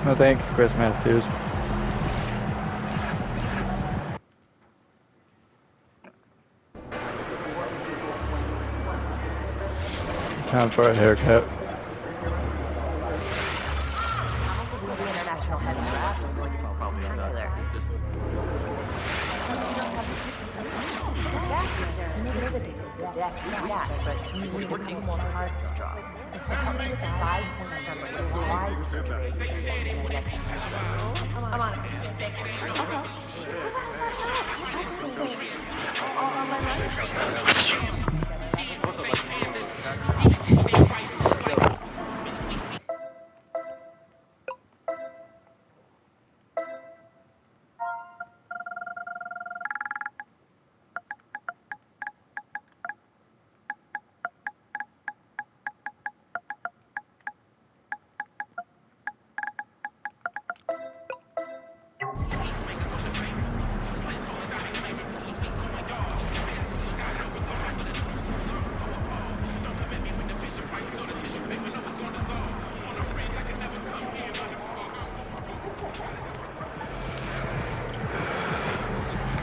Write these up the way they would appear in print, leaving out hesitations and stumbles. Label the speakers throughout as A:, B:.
A: No thanks, Chris Matthews. Time for a haircut.
B: International head draft is going to be spectacular. But he's working on hard to draw. Help me with the 5-point number. Why? I'm on it.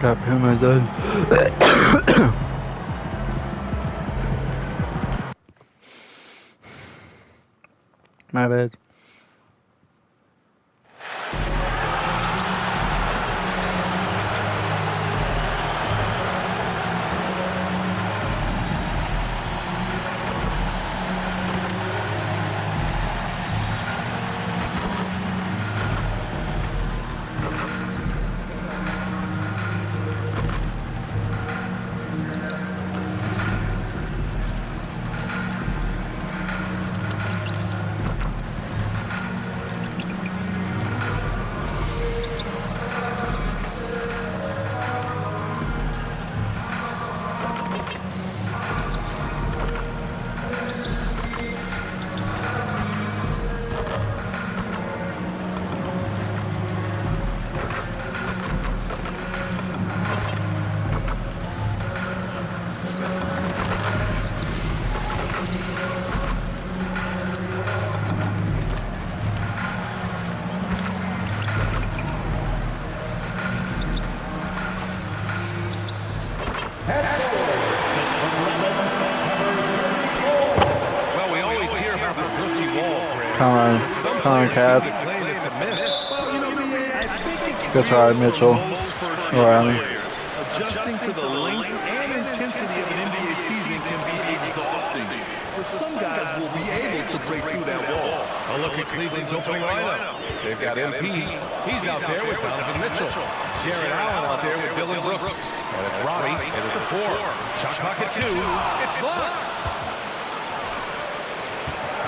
A: Got Pumas done. My bad. Come on, Cab. Good try, Mitchell. Riley.
C: Adjusting to the length and intensity of an NBA season can be exhausting, but some guys will be able to break through that wall.
D: A look at Cleveland's opening lineup. They've got MP. He's out there with Donovan Mitchell. Jared Allen out there with Dylan Brooks. And it's Robbie in at the 4. Shot clock at 2. It's blocked.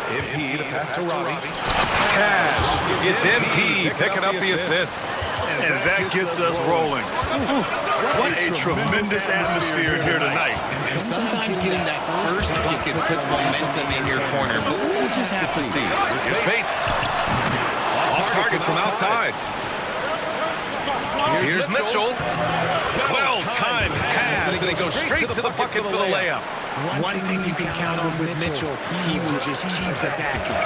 D: MP, the pass to Robbie.
E: Cash. It's MP picking up the assist.
C: And that gets us rolling. What a tremendous atmosphere here tonight.
F: And sometimes getting that first bucket puts momentum in your corner, but we'll just have to see.
E: Here's Bates. Off target from outside. Here's Mitchell. Well-timed pass, and he goes straight to the bucket for the layup.
F: One thing you can count on with Mitchell, he will just keep attacking.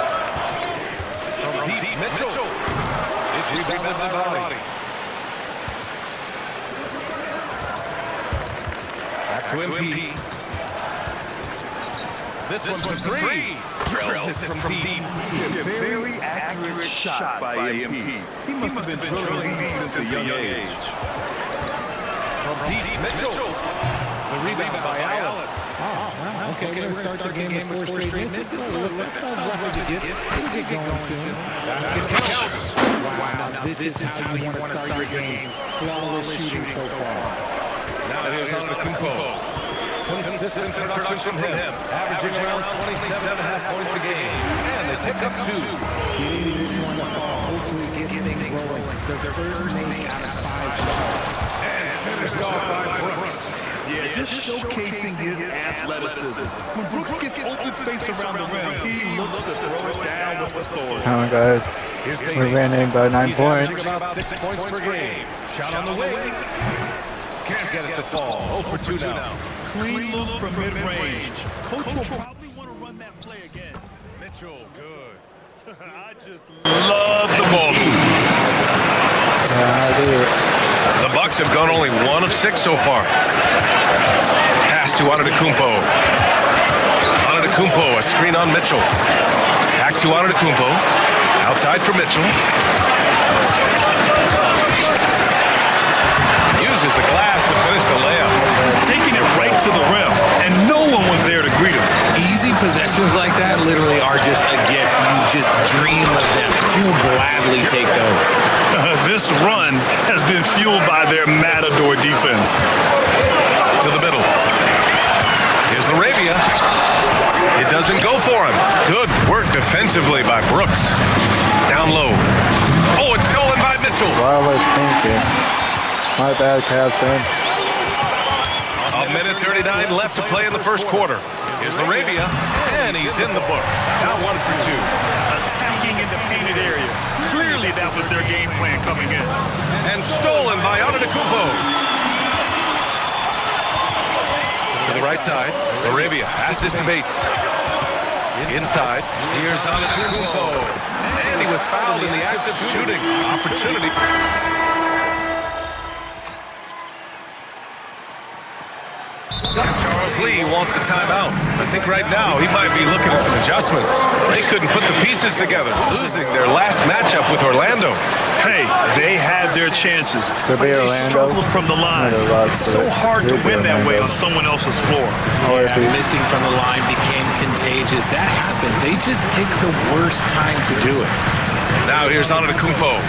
D: From deep, Mitchell. It's rebounded by Roddy. Back to MP. This one's for 3. Drills it from deep.
C: A very accurate shot by MP. He must have been drilling these since a young age.
D: From deep, Mitchell. The rebound by Allen.
F: Oh, okay, we're going to start the game with 4 straight misses. That's about as rough as it gets. It'll get going soon.
D: Basket counts.
F: Wow, this is how you want to start your games. Flawless shooting so far.
D: Now here's Antetokounmpo. Consistent production from him. Averaging around 27.5 points a game. And they pick up 2.
F: Getting this one to fall hopefully gets things rolling. Their first make out of 5 shots.
D: And finished off by Brooks.
C: Yeah, just showcasing his athleticism. When Brooks gets open space around the rim, he looks to throw it down with authority.
A: Come on, guys. We're winning by 9 points.
D: He's about 6 points per game. Shot on the wing. Can't get it to fall. 0 for 2 now.
C: Clean look from mid-range. Coach will probably want to run that play again.
D: Mitchell, good.
C: I just love the ball.
A: Yeah, I do.
E: The Bucks have gone only 1 of 6 so far. Pass to Antetokounmpo. Antetokounmpo, a screen on Mitchell. Back to Antetokounmpo. Outside for Mitchell. Uses the glass to finish the layup.
C: Taking it right to the rim, and no one was there to greet him.
F: Easy possessions like that literally are just a gift. You just dream of them. You will gladly take those.
C: This run has been fueled by their matador defense.
E: To the middle. Here's Laravia. It doesn't go for him. Good work defensively by Brooks. Down low. Oh, it's stolen by Mitchell.
A: Why was thinking? My bad, Captain.
E: A minute 39 left to play in the first quarter. Here's Laravia, and he's in the book. Now 1 for 2.
C: Attacking in the painted area. Clearly that was their game plan coming in.
E: And stolen by Antetokounmpo. To the right side, Laravia passes to Bates. Inside, here's Antetokounmpo. And he was fouled in the act of shooting. Opportunity. Charles Lee wants a timeout. I think right now he might be looking at some adjustments. They couldn't put the pieces together, losing their last matchup with Orlando.
C: Hey, they had their chances,
A: Could
C: but
A: be
C: they
A: Orlando.
C: struggled from the line. It's so hard to win that way on someone else's floor.
F: Yeah, missing from the line became contagious. That happened. They just picked the worst time to do it.
E: Now here's Antetokounmpo.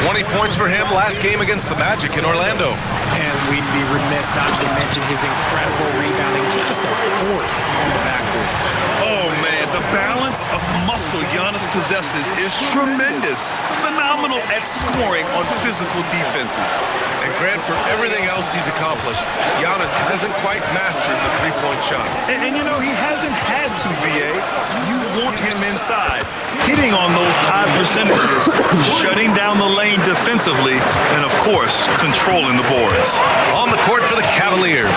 E: 20 points for him last game against the Magic in Orlando.
F: And we'd be remiss not to mention his incredible rebounding, just a force on the backboard.
C: Oh, man, the balance of muscle Giannis possesses is tremendous. Phenomenal at scoring on physical defenses.
E: And Grant, for everything else he's accomplished, Giannis hasn't quite mastered the three-point shot.
C: And you know, he hasn't had to, VA. You want him inside, hitting on those high percentages, shutting down the lane defensively, and, of course, controlling the boards.
E: On the court for the Cavaliers,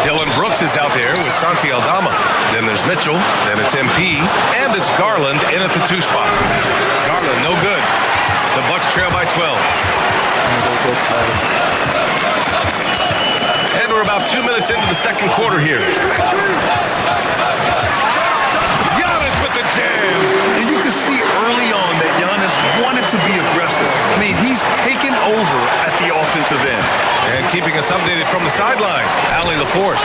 E: Dylan Brooks is out there with Santi Aldama. Then there's Mitchell, then it's MP, and it's Garland in at the 2 spot. Garland, no good. The Bucks trail by 12. And we're about 2 minutes into the second quarter here. Giannis with the jam.
C: And you can see early on that Giannis wanted to be aggressive. I mean, he's taken over at the offensive end.
E: And keeping us updated from the sideline, Allie LaForce.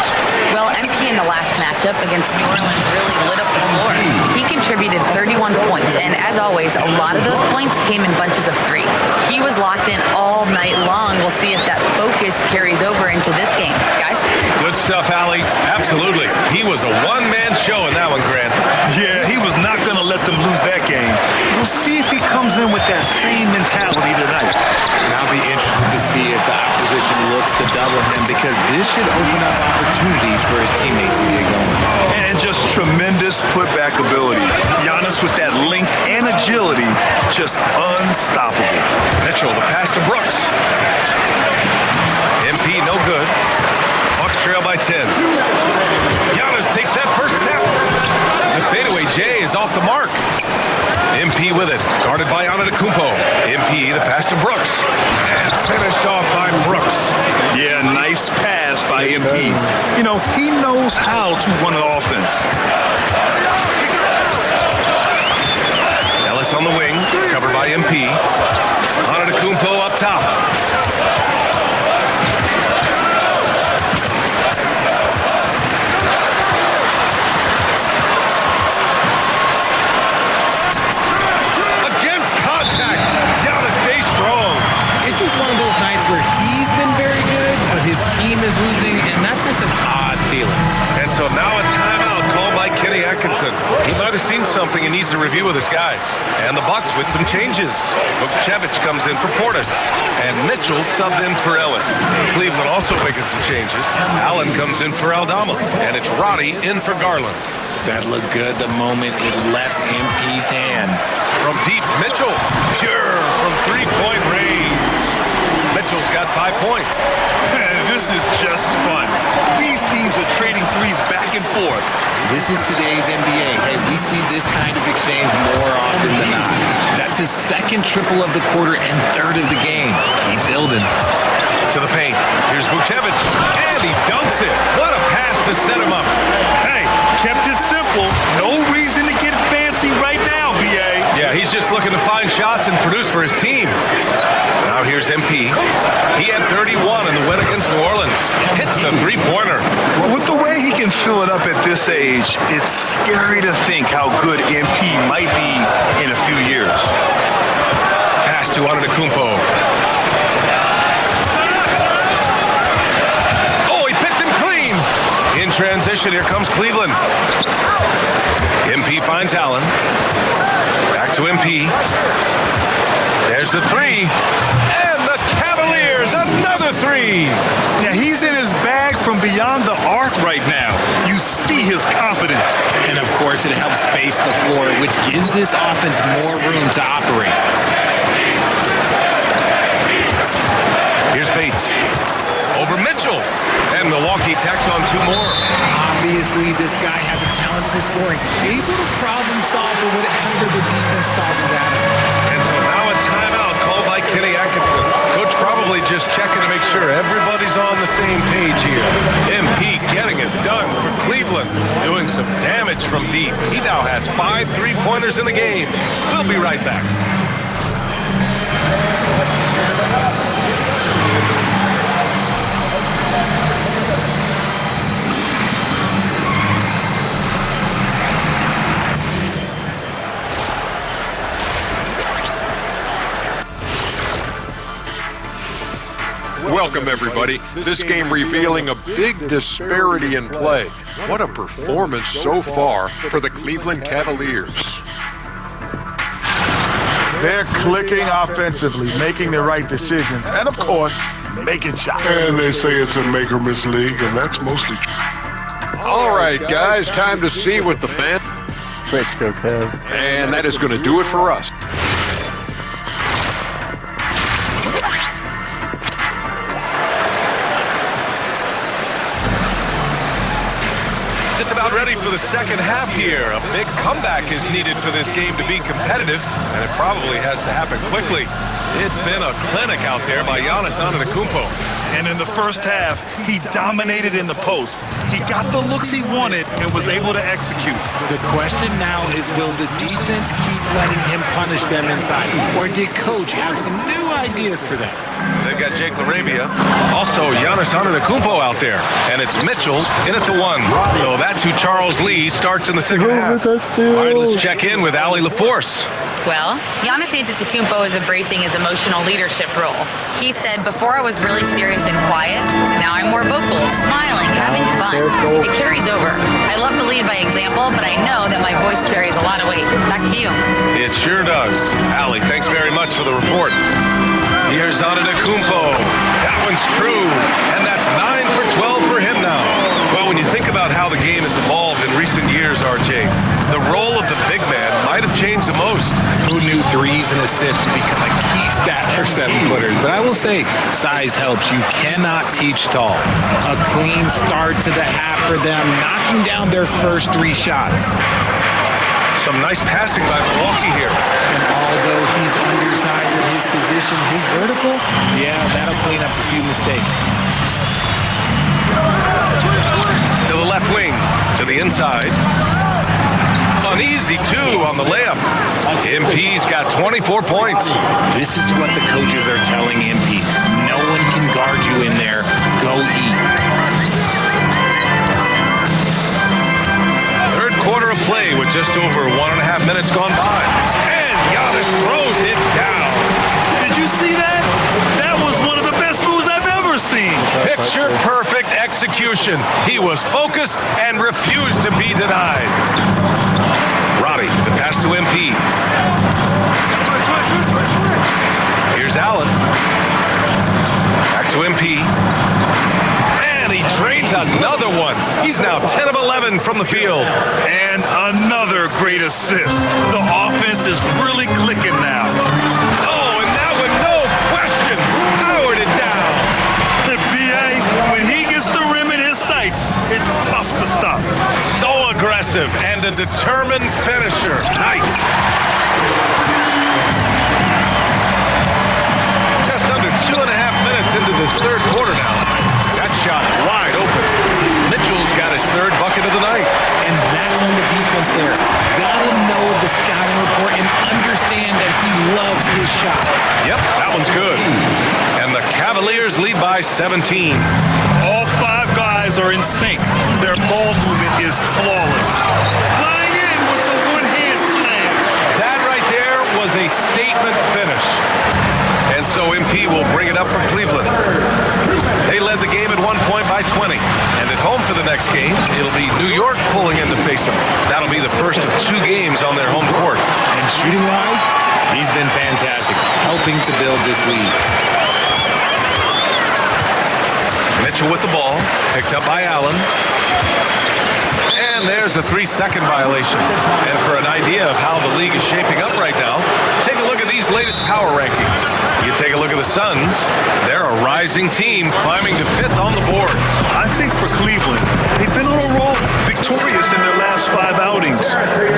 B: Well, MP in the last matchup against New Orleans really lit up the floor. He contributed 31 points, and as always, a lot of those points came in bunches of 3. He was locked in all night long. We'll see if that focus carries over into this game. Guys?
E: Good stuff, Allie. Absolutely. He was a one-man show in that one, Grant.
C: Yeah, he was not going to let them lose that game. We'll see if he comes in with that same mentality tonight.
F: And I'll be interested to see if the opposition looks to double him, because this should open up opportunities for his teammates to get going.
C: And just tremendous putback ability. Giannis with that length and agility, just unstoppable.
E: Mitchell, the pass to Brooks. MP, no good. Bucks trail by 10. Giannis takes that first step. The fadeaway J is off the mark. MP with it, guarded by Antetokounmpo. MP, the pass to Brooks. And finished off by Brooks.
C: Yeah, nice pass by MP. You know, he knows how to run an offense.
E: Ellis on the wing, covered by MP. Antetokounmpo up top. Against contact. Giannis stays strong.
F: It's just one of those nights where he's been very good, but his team is losing, and that's just an odd feeling.
E: And so now a timeout called by Kenny Atkinson. He might have seen something and needs to review with his guys. And the Bucks with some changes. Vukcevic comes in for Portis. And Mitchell subbed in for Ellis. Cleveland also making some changes. Allen comes in for Aldama. And it's Roddy in for Garland.
F: That looked good the moment it left MP's hands.
E: From deep, Mitchell. Pure from three-point range. Mitchell's got 5 points.
C: This is just fun. These teams are trading threes back and forth.
F: This is today's NBA. Hey, we see this kind of exchange more often his second triple of the quarter and third of the game. Keep building.
E: To the paint. Here's Vucevic, and he dunks it. What a pass to set him up.
C: Hey, kept it simple. No reason to get fancy right now, B.A.
E: Yeah, he's just looking to find shots and produce for his team. Now here's MP. He had 31 in the win against New Orleans. Hits a three-pointer.
C: Well, with the way he can fill it up at this age, it's scary to think how good MP might be in a few years.
E: Pass to Antetokounmpo. In transition, here comes Cleveland. MP finds Allen. Back to MP. There's the three. And the Cavaliers, another three.
C: Now, he's in his bag from beyond the arc right now. You see his confidence.
F: And, of course, it helps space the floor, which gives this offense more room to operate.
E: Here's Bates. Over Mitchell. And Milwaukee tacks on two more.
F: Obviously, this guy has a talent for scoring. Able to problem solve for whatever the defense tosses at him.
E: And so now a timeout called by Kenny Atkinson. Coach probably just checking to make sure everybody's on the same page here. MP getting it done for Cleveland. Doing some damage from deep. He now has 5 3-pointers in the game. We'll be right back.
G: Welcome, everybody. This game revealing a big disparity in play. What a performance so far for the Cleveland Cavaliers.
H: They're clicking offensively, making the right decisions, and of course, making shots.
I: And they say it's a make-or-miss league, and that's mostly true.
G: All right, guys, time to see what the fan...
A: Let's go, Kev.
G: And that is going to do it for us.
E: Just about ready for the second half here. A big comeback is needed for this game to be competitive, and it probably has to happen quickly. It's been a clinic out there by Giannis Antetokounmpo.
C: And in the first half, he dominated in the post. He got the looks he wanted and was able to execute.
F: The question now is, will the defense keep letting him punish them inside? Or did Coach have some new ideas for them?
E: They've got Jake LaRavia. Also, Giannis Antetokounmpo out there. And it's Mitchell in at the 1. So that's who Charles Lee starts in the second half. All right, let's check in with Allie LaForce.
B: Well, Giannis Antetokounmpo is embracing his emotional leadership role. He said, before I was really serious and quiet, now I'm more vocal, smiling, having fun. It carries over. I love to lead by example, but I know that my voice carries a lot of weight. Back to you.
E: It sure does. Allie, thanks very much for the report. Here's Antetokounmpo. That one's true. And that's 9 for 12 for him now. Well, when you think about how the game has evolved in recent years, RJ, the role of the big man might have changed the most.
F: Who knew threes and assists would become a key stat for 7-footers? But I will say, size helps. You cannot teach tall. A clean start to the half for them, knocking down their first 3 shots.
E: Some nice passing by Milwaukee here.
F: And although he's undersized in his position, his vertical, yeah, that'll clean up a few mistakes.
E: To the left wing, to the inside. Uneasy, too, on the layup. MP's got 24 points.
F: This is what the coaches are telling MP. No one can guard you in there. Go eat.
E: Third quarter of play with just over 1.5 minutes gone by. And Giannis throws it down.
C: Did you see that? That was one of the best moves I've ever seen.
E: Picture perfect execution. He was focused and refused to be denied. Roddy, the pass to MP. Here's Allen. Back to MP. And he drains another one. He's now 10 of 11 from the field.
C: And another great assist. The offense is really clicking now.
E: Oh, and that one, no question, powered it down.
C: The BA, when he gets the rim in his sights, it's tough to stop.
E: So aggressive and a determined finisher. Nice. minutes into this third quarter now. That shot wide open. Mitchell's got his third bucket of the night.
F: And that's on the defense there. Gotta know the scouting report and understand that he loves his shot.
E: Yep, that one's good. And the Cavaliers lead by 17.
C: All five guys are in sync. Their ball movement is flawless. Flying in with the one-hand slam.
E: That right there was a statement finish. And so MP will bring it up for Cleveland. They led the game at 1 point by 20. And at home for the next game, it'll be New York pulling in to face them. That'll be the first of 2 games on their home court.
F: And shooting-wise, he's been fantastic, helping to build this lead.
E: Mitchell with the ball, picked up by Allen. And there's a 3-second violation. And for an idea of how the league is shaping up right now, take a look at these latest power rankings. You take a look at the Suns, they're a rising team climbing to 5th on the board.
C: I think for Cleveland, they've been on a roll, victorious in their last 5 outings,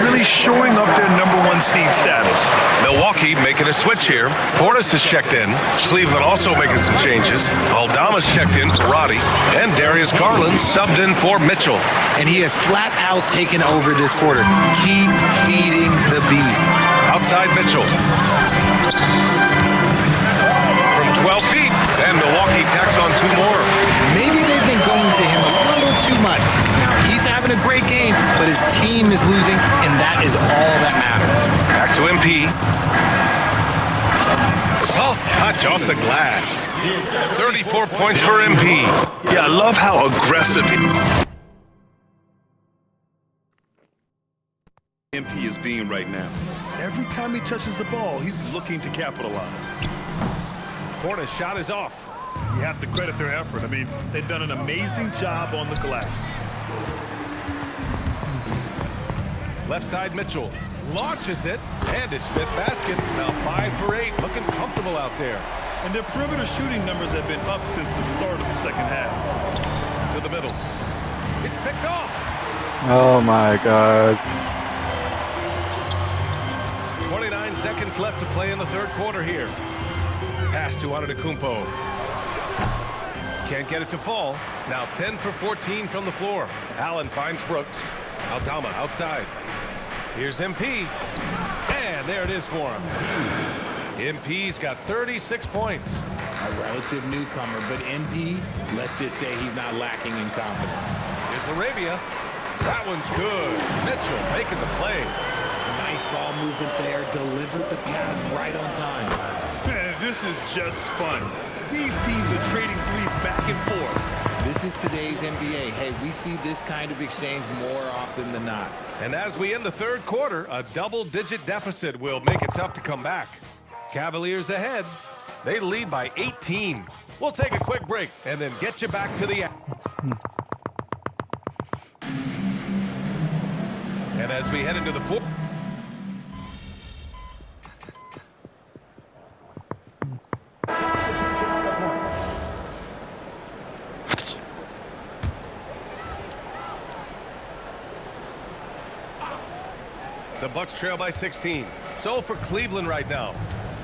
C: really shoring up their #1 seed status.
E: Milwaukee making a switch here. Portis has checked in. Cleveland also making some changes. Aldama's checked in for Roddy. And Darius Garland subbed in for Mitchell.
F: And he has flat out taken over this quarter. Keep feeding the beast.
E: Outside Mitchell. From 12 feet. And Milwaukee tacks on 2 more.
F: Maybe they've been going to him a little too much. Now, he's having a great game, but his team is losing, and that is all that matters.
E: Back to MP. Soft touch off the glass. 34 points for MP.
C: Yeah, I love how aggressive MP is being right now. Every time he touches the ball, he's looking to capitalize.
D: Portis' shot is off.
C: You have to credit their effort. I mean, they've done an amazing job on the glass.
D: Left side Mitchell launches it, and his 5th basket. Now 5 for 8, looking comfortable out there.
C: And their perimeter shooting numbers have been up since the start of the second half.
D: To the middle. It's picked off.
A: Oh my God.
D: 29 seconds left to play in the third quarter here. Pass to Antetokounmpo. Can't get it to fall. Now 10 for 14 from the floor. Allen finds Brooks. Aldama outside. Here's MP. And there it is for him. MP's got 36 points.
F: A relative newcomer, but MP, let's just say he's not lacking in confidence.
D: Here's Arabia. That one's good. Mitchell making the play.
F: Nice ball movement there. Delivered the pass right on time.
C: Man, this is just fun. These teams are trading threes back and forth.
F: This is today's NBA. Hey, we see this kind of exchange more often than not.
D: And as we end the third quarter, a double-digit deficit will make it tough to come back. Cavaliers ahead. They lead by 18. We'll take a quick break and then get you back to the And as we head into the fourth. The Bucks trail by 16. So for Cleveland right now,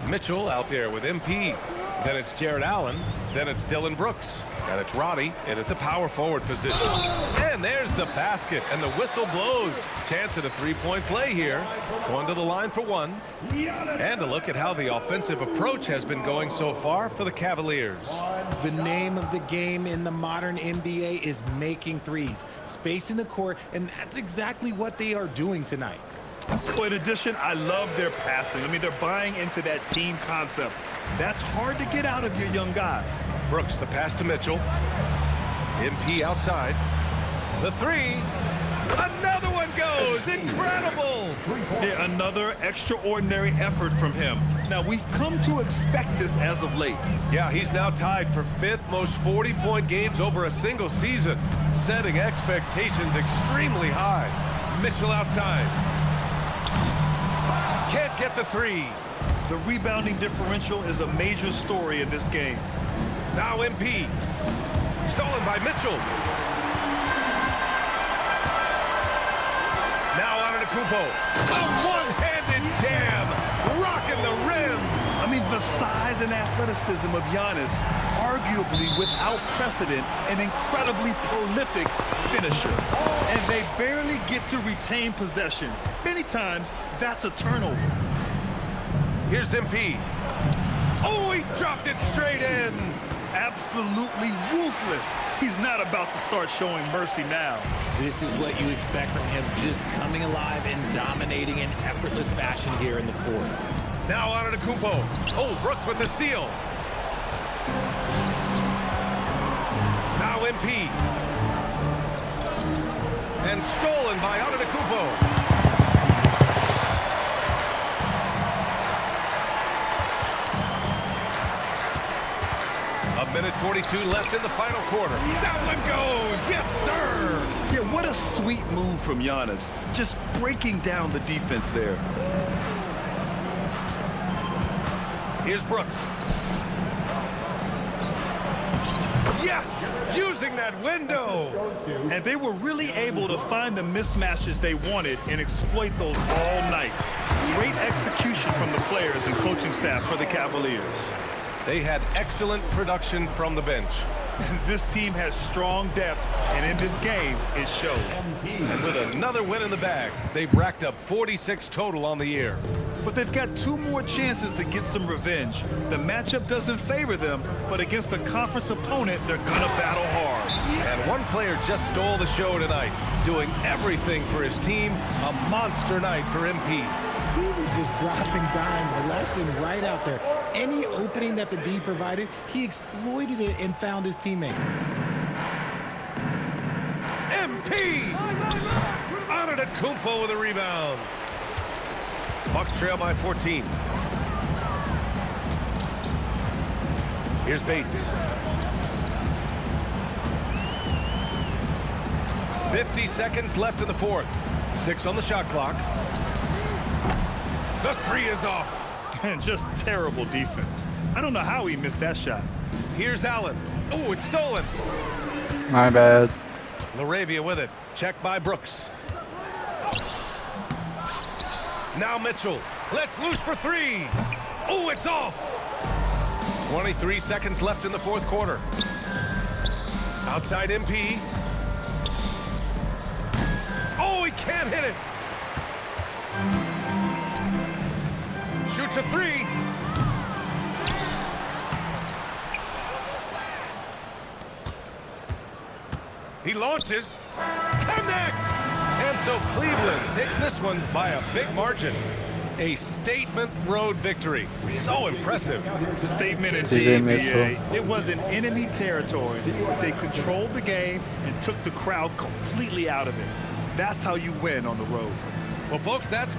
D: Mitchell out there with MP. Then it's Jared Allen. Then it's Dylan Brooks. And it's Roddy in at the power forward position. And there's the basket. And the whistle blows. Chance at a 3-point play here. Going to the line for 1. And a look at how the offensive approach has been going so far for the Cavaliers.
F: The name of the game in the modern NBA is making threes. Spacing the court, and that's exactly what they are doing tonight.
C: So in addition, I love their passing. I mean, they're buying into that team concept. That's hard to get out of your young guys.
D: Brooks, the pass to Mitchell. MP outside. The 3. Another one goes. Incredible.
C: Yeah, another extraordinary effort from him. Now, we've come to expect this as of late.
D: Yeah, he's now tied for 5th most 40-point games over a single season, setting expectations extremely high. Mitchell outside. Can't get the 3.
C: The rebounding differential is a major story in this game.
D: Now MP. Stolen by Mitchell. Now Antetokounmpo. A one-handed jam. Rocking the rim.
C: I mean, The size and athleticism of Giannis, arguably without precedent, an incredibly prolific finisher. And they barely get to retain possession. Many times, that's a turnover.
D: Here's MP. Oh, he dropped it straight in.
C: Absolutely ruthless. He's not about to start showing mercy now.
F: This is what you expect from him, just coming alive and dominating in effortless fashion here in the fourth.
D: Now on to Kupo. Oh, Brooks with the steal. Now MP. And stolen by Antetokounmpo. A minute 42 left in the final quarter. That one goes. Yes, sir.
C: Yeah, what a sweet move from Giannis. Just breaking down the defense there.
D: Here's Brooks. Yes! Using that window!
C: And they were really able to find the mismatches they wanted and exploit those all night. Great execution from the players and coaching staff for the Cavaliers.
D: They had excellent production from the bench.
C: This team has strong depth, and in this game, it showed.
D: And with another win in the bag, they've racked up 46 total on the year.
C: But they've got 2 more chances to get some revenge. The matchup doesn't favor them, but against a conference opponent, they're gonna battle hard.
D: And one player just stole the show tonight, doing everything for his team. A monster night for MP.
J: He was just dropping dimes left and right out there. Any opening that the D provided, he exploited it and found his teammates.
D: MP! Antetokounmpo with a rebound. Bucks trail by 14. Here's Bates. 50 seconds left in the fourth. 6 on the shot clock. The 3 is off.
C: And just terrible defense. I don't know how he missed that shot.
D: Here's Allen. Oh, it's stolen.
A: My bad.
D: LaRavia with it. Checked by Brooks. Now Mitchell. Let's loose for 3. Oh, it's off. 23 seconds left in the fourth quarter. Outside MP. Oh, he can't hit it. Shoots a 3. He launches. Connects! And so Cleveland takes this one by a big margin. A statement road victory. So impressive.
C: Statement indeed, BA. It was in enemy territory, but they controlled the game and took the crowd completely out of it. That's how you win on the road.
D: Well, folks, that's...